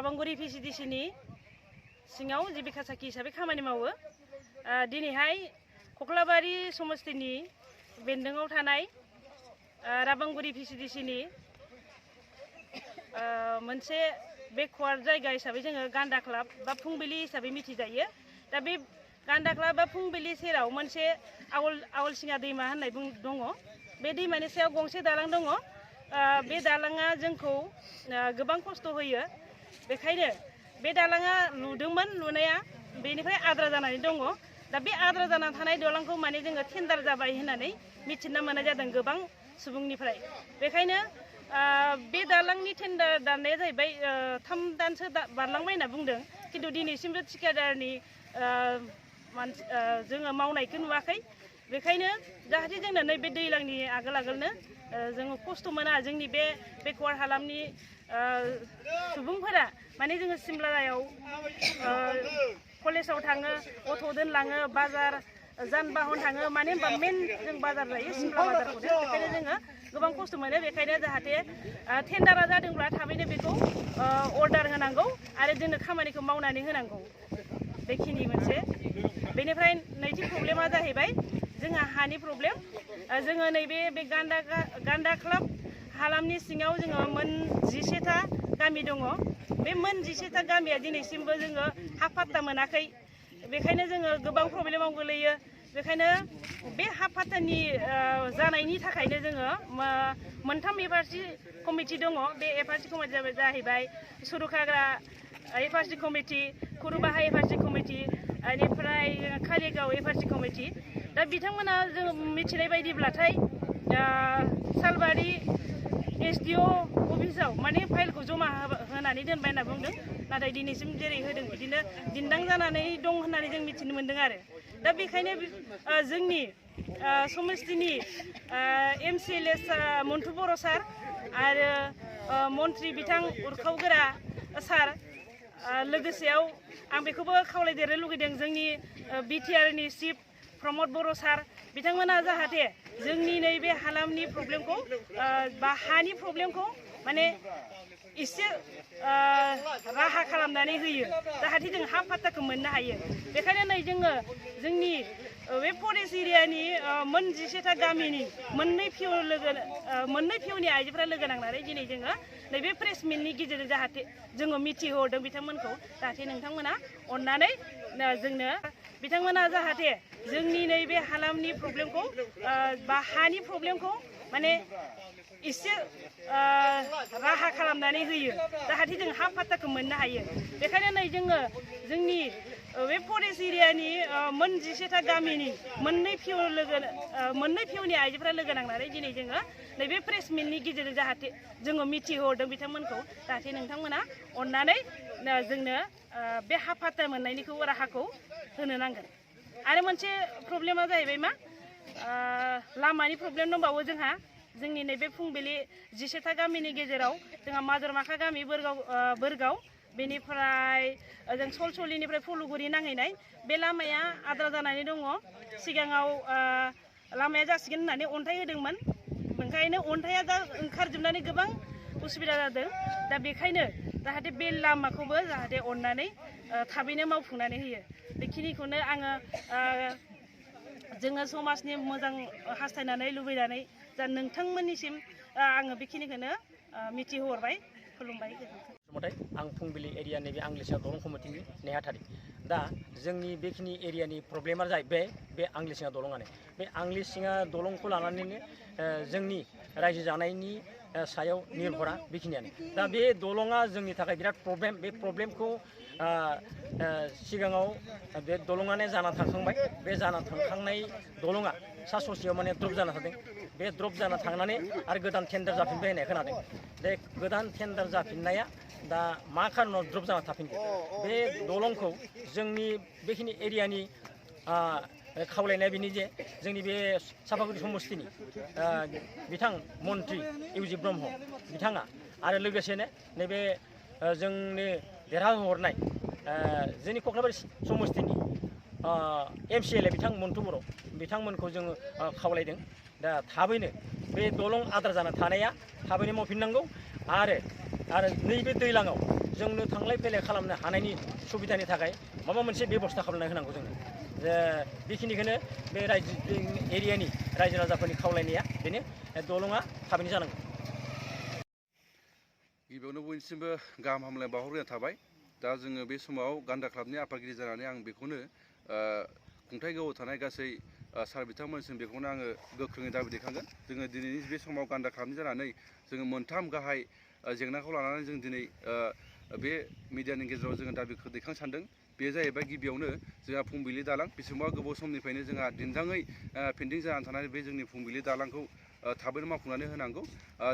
राबांगुरि PCDC-नि सिङाव जिबिका साखि हिसाबै खामानि मावो। दिनैहाय कक्लाबारि समस्तिनि बेन्दोङाव थानाय राबांगुरि PCDC-नि मोनसे बेकवार्ड जायगा हिसाबै जोङो गान्दा क्लाब बा फुंबिलि हिसाबै मिथिजायो। दा बे गान्दा क्लाब बा फुंबिलि सेराव मोनसे आवलसिङा दैमा होननाय दङ। बे दैमानि सायाव गंसे दालां दङ। बे दालाङा जोंखौ गोबां खस्थ' होयो। बेखायनो बे दालाङा लुदोंमोन लुनाया, बेनिफ्राय आद्रा जानानै दङ। दा बे आद्रा जानानै थानाय दालांखौ माने जोङो टेन्डार जाबाय होननानै मिथिना मोननाय जादों गोबां सुबुंनिफ्राय। बेखायनो बे दालांनि टेन्डार दाननाया जाहैबाय 3 दानसो बारलांबाय होनना बुंदों। खिन्थु दिनैसिमबो थिकादारनि जोङो मावनायखौ नुवाखै। बेखायनो जाहाथे जोंनो नैबे दैज्लांनि आगोलनो जोङो खस्थ' मोना, जोंनि बे बेकवार्ड हालामनि सुबुंफोरा माने जोङो सिमलायाव कलेजाव थाङो, अट' दोनलाङो, बाजार जान-बाहन थाङो, मानो होनबा मेन जों बाजार जायो सिमला बाजारखौनो। बेखायनो जोङो गोबां खस्थ' मोनो। बेखायनो जाहाथे टेन्डारा जादोंब्ला थाबैनो बेखौ अर्डार होनांगौ आरो जोंनो खामानिखौ मावनानै होनांगौ। बेखिनि मोनसे। बेनिफ्राय नैथि प्रब्लेमा जाहैबाय जोंहा हानि प्रब्लेम। जोङो नैबे बे गान्दा क्लाब हालामनि सिङाव जोङो मोन 11था गामि दङ। बे मोन 11था गामिया दिनैसिमबो जोङो हा पाट्टा मोनाखै। बेखायनो जोङो गोबां प्रब्लेमाव गोलैयो। बेखायनो बे हा पाट्टानि जानायनि थाखायनो जोङो 3 एफआरसि कमिटि दङ। बे एफआरसि कमिटिया जाहैबाय सुरुखाग्रा एफआरसि कमिटि, खुरुबाहा एफआरसि कमिटि, बेनिफ्राय कारिगाव एफआरसि कमिटि। दा बिथांमोना जों मिथिनाय बायदिब्लाथाय सालबारि SDO अफिसाव माने फाइलखौ जमा होनानै दोनबाय होनना बुंदों। नाथाय दिनैसिम जेरै होदों बिदिनो दिन्दां जानानै दं होननानै जों मिथिनो मोन्दों आरो। दा बेखायनो जोंनि समस्तिनि MCLA मन्टु बर' सार आरो मन्त्रि बिथां उरखावगोरा सार, लोगोसेयाव आं बेखौबो खावलायदेरनो लुगैदों जोंनि BTR-नि चिफ प्रमद बर' सार, बिथांमोना जाहाथे जोंनि नैबे हालामनि प्रब्लेमखौ बा हानि प्रब्लेमखौ माने एसे राहा खालामनानै होयो, जाहाथे जों हा पाट्टाखौ मोननो हायो। बेखायनो नै जोङो जोंनि बे फरेस्ट एरियानि मोन 11था गामिनि मोननै पिअनि आइजोफोरा लोगो नांनानै दिनै जोङो नैबे प्रेस मिटनि गेजेरजों जाहाथे जोङो मिथिहरदों बिथांमोनखौ, जाहाथे नोंथांमोना अननानै जोंनो बिथांमोना जाहाथे जोंनि नैबे हालामनि प्रब्लेमखौ बा हानि प्रब्लेमखौ माने एसे राहा खालामनानै होयो, जाहाथे जों हा पाट्टाखौ मोननो हायो। बेखायनो नै जोङो जोंनि बे फरेस्ट एरियानि मोन 11था गामिनि मोननै पिअनि आइजोफोरा लोगो नांनानै दिनै जोङो नैबे प्रेस मिटनि गेजेरजों जाहाथे जोङो मिथिहरदों बिथांमोनखौ, जाहाथे नोंथांमोना अननानै जोंनो बे हा पाट्टा मोननायनिखौ राहाखौ होनो नांगोन। आरो मोनसे प्रब्लेमा जाहैबाय मा, लामानि प्रब्लेम दंबावो जोंहा। जोंनि नैबे फुंबिलि 11था गामिनि गेजेराव जोंहा माजरमाखा गामि बोरगाव, बेनिफ्राय जों सलसलिनिफ्राय फुलुगुरि नांहैनाय बे लामाया आद्रा जानानै दङ। सिगाङाव लामाया जासिगोन होननानै अन्थाइ होदोंमोन, ओंखायनो अन्थाइया दा ओंखारजोबनानै गोबां उसुबिदा जादों। दा बेखायनो जाहाथे बे लामाखौबो जाहाथे अननानै थाबैनो मावफुंनानै होयो। बेखिनिखौनो आङो जोङो समाजनि मोजां हास्थायनानै लुबैनानै दा नोंथांमोननिसिम आङो बेखिनिखौनो मिथिहरबाय, खुलुमबाय, गोजोन्थों। आं फुंबिलि एरियानि बे आंग्लिसिङा दलं कमिटिनि नेहाथारि। दा जोंनि बेखिनि एरियानि प्रब्लेमा जाहैबाय बे आंग्लिसिङा दलङानो। बे आंग्लिसिङा दलंखौ लानानैनो जोंनि रायजो जानायनि सायाव निर्भरा बेखिनियानो। दा बे दलङा जोंनि थाखाय बिराद प्रब्लेम। बे प्रब्लेमखौ सिगाङाव बे दलङानो जाना थांखांबाय। बे जाना थांखांनाय दलङा सा ससेयाव माने द्रप जाना थादों। बे द्रप जाना थांनानै आरो गोदान टेन्डार जाफिनबाय होननाय खोनादों। बे गोदान टेन्डार जाफिननाया दा मा खारनाव द्रप जाना थाफिनखो, बे दलंखौ जोंनि बेखिनि एरियानि खावलायनाया बेनो जे जोंनि बे सापागुरि समस्तिनि बिथां मन्त्रि इउजित ब्रह्म बिथाङा आरो लोगोसेनो नैबे जोंनि देरहाहरनाय जोंनि कक्लाबारि समस्तिनि MCLA बिथां मन्टु बर' बिथांमोनखौ जोङो खावलायदों। दा थाबैनो बे दलं आद्रा जाना थानाया थाबैनो मावफिननांगौ आरो नैबे दैज्लाङाव जोंनो थांलाय फैलाय खालामनो हानायनि सुबिदानि थाखाय माबा मोनसे बेबस्था खालामना होनांगौ जोंनो बेखिनिखौनो बे रायजो एरियानि रायजो राजाफोरनि खावलायनाया बेनो दलङा थाबैनो जानांगौ। गिबियावनो बयनिसिमबो गाहाम हामलायनाय बावहरग्रोनाय थाबाय। दा जोङो बे समाव गान्दा क्लाबनि आफादगिरि जानानै आं बेखौनो खुंथाय गोहोआव थानाय गासै सार बिथांमोनसिम बेखौनो आङो गोख्रोङै दाबि दैखांगोन। जोङो दिनैनि बे समाव गान्दा क्लाबनि जानानै जोङो मोनथाम गाहाय जेंनाखौ लानानै जों दिनै बे मिडियानि गेजेराव जोङो दाबिखौ दैखांनो सानदों। बे जाहैबाय गिबियावनो जोंहा फुंबिलि दालां बेसेबांबा गोबाव समनिफ्रायनो जोंहा दिन्दाङै पेन्डिं जानानै थानाय बे जोंनि फुंबिलि दालांखौ थाबैनो मावफुंनानै होनांगौ।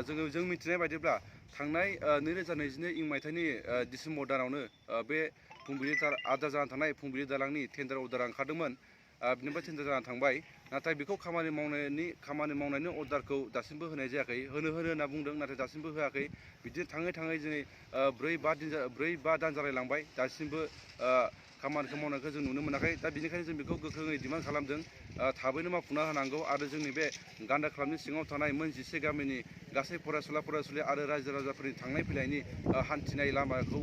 जों मिथिनाय बायदिब्ला थांनाय 2022 इं मायथाइनि डिसेम्बर दानावनो बे फुंबिलि आद्रा जानानै थानाय फुंबिलि दालांनि टेन्डार अर्डार ओंखारदोंमोन। बिनिफ्राय टेन्डार जानानै थांबाय, नाथाय बेखौ खामानि मावनायनि अर्डारखौ दासिमबो होनाय जायाखै। होनो होनना बुंदों, नाथाय दासिमबो होआखै। बिदिनो थाङै थाङै दिनै 4-5 दान जालायलांबाय, दासिमबो खामानिखौ मावनायखौ जों नुनो मोनाखै। दा बेनिखायनो जों बेखौ गोख्रोङै डिमान्ड खालामदों, थाबैनो मावफुंना होनांगौ आरो जोंनि बे गान्दा क्लाबनि सिङाव थानाय मोन 11 गामिनि गासै फरायसुला आरो रायजो राजाफोरनि थांनाय फैलायनि हान्थिनाय लामाखौ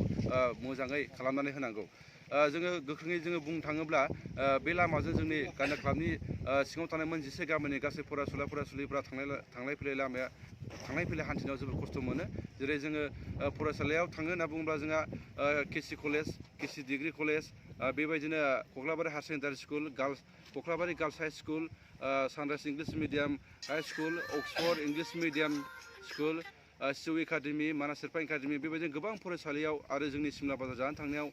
मोजाङै खालामनानै होनांगौ। जोङो गोख्रोङै जोङो बुंनो थाङोब्ला बे लामाजों जोंनि गान्दा क्लाबनि सिङाव थानाय मोन 11 गामिनि गासै फरायसुलिफोरा थांलाय फैलाय हान्थिनायाव जोबोद खस्थ' मोनो। जेरै जोङो फरायसालियाव थाङो होनना बुङोब्ला जोंहा केसि कलेज, केसि डिग्रि कलेज, बेबायदिनो कख्लाबारि हायार सेकेन्डारि स्कुल, कख्लाबारि girls high school, Sunrise English medium high school, Oxford English medium school, सिउ एकाडेमि, मानास शेरफा एकाडेमि, बेबायदिनो गोबां फरायसालियाव आरो जोंनि सिमला बाजार जानानै थांनायाव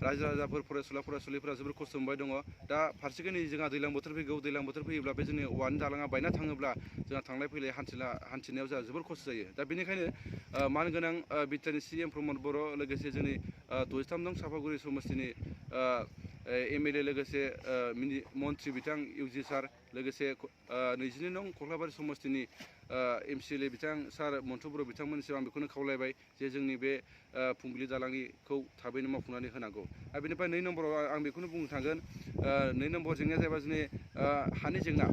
रायजो राजाफोर फरायसुलिफोरा जोबोर खस्थ' मोनबाय दङ। दा फारसेथिं जोंहा दैज्लां बोथोर फैगौ, दैज्लां बोथोर फैयोब्ला बे जोंनि औवानि दालाङा बायना थाङोब्ला जोंहा थांलाय फैलाय हान्थिनायाव जोंहा जोबोर खस्थ' जायो। दा बेनिखायनो मानगोनां बिटिआरनि CM प्रमद बर', लोगोसे जोंनि 23 नं सापागुरि समस्तिनि MLA, लोगोसे मन्त्रि बिथां इउजि सार, लोगोसे 22 नं कख्लाबारि समस्तिनि MCLA बिथां सार मन्थु बर' बिथांमोननिसिम आं बेखौनो खावलायबाय जे जोंनि बे फुंबिलि दालांखौ थाबैनो मावफुंनानै होनांगौ। आरो बेनिफ्राय 2 नम्बराव आं बेखौनो बुंनो थांगोन, 2 नम्बर जेंनाया जाहैबाय जोंनि हानि जेंना।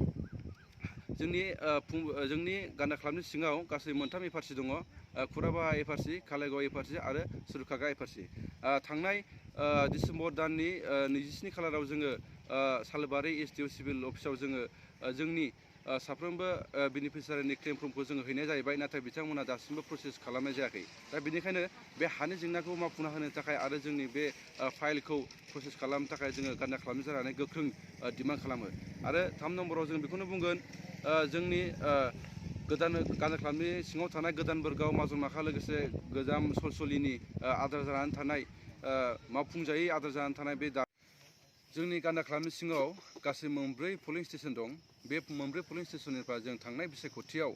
जोंनि गान्दा क्लाबनि सिङाव गासै मोनथाम एफआरसि दङ, खुराबाहा एफआरसि, कालाइगाव एफआरसि आरो सुरुकागा एफआरसि। थांनाय डिसेम्बर दाननि 27 खालाराव जोङो सालबारि SDO सिभिल अफिसाव जोङो जोंनि साफ्रोमबो बेनिफिसियारिनि क्लेम फर्मखौ जोङो हैनाय जाहैबाय, नाथाय बिथांमोना दासिमबो प्रसेस खालामनाय जायाखै। दा बेनिखायनो बे हानि जेंनाखौ मावफुंना होनो थाखाय आरो जोंनि बे फाइलखौ प्रसेस खालामनो थाखाय जोङो गान्दा क्लाबनि जानानै गोख्रों डिमान्ड खालामो। आरो 3 नम्बराव जों बेखौनो बुंगोन, जोंनि गोदान गान्दा क्लाबनि सिङाव थानाय गोदान बोरगाव, माजनमाखा, लोगोसे गोजाम सलसलिनि आद्रा जानानै थानाय मावफुंजायै आद्रा जानानै थानाय बे जोंनि गान्दा क्लाबनि सिङाव गासै 4 पलिं स्टेसन दं। बे 4 पलिं स्टेसननिफ्राय जों थांनाय बिसायख'थियाव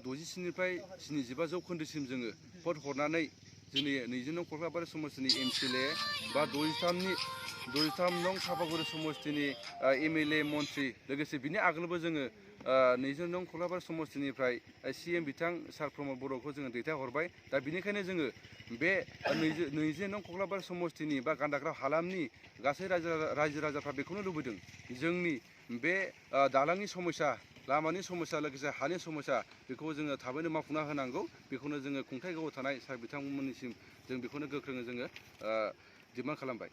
67निफ्राय 75 जौखोन्दोसिम जोङो भट हरनानै जोंनि 20 नं कख्लाबारि समस्तिनि MCLA बा 63 नं सापागुरि समस्तिनि MLA मन्त्रि, लोगोसे बिनि आगोलबो जोङो 20 नं कख्लाबारि समस्तिनिफ्राय CM बिथां सार प्रमद बर'खौ जोङो दैथायहरबाय। दा बेनिखायनो जोङो बे 20 नं कख्लाबारि समस्तिनि बा गान्दाग्रा हालामनि गासै रायजो राजाफ्रा बेखौनो लुबैदों, जोंनि बे दालांनि समस्या, लामानि समस्या, लोगोसे हानि समस्या, बेखौ जोङो थाबैनो मावफुंना होनांगौ। बेखौनो जोङो खुंथाय गोहोआव थानाय सार बिथांमोननिसिम जों बेखौनो गोख्रोङै जोङो डिमान्ड खालामबाय।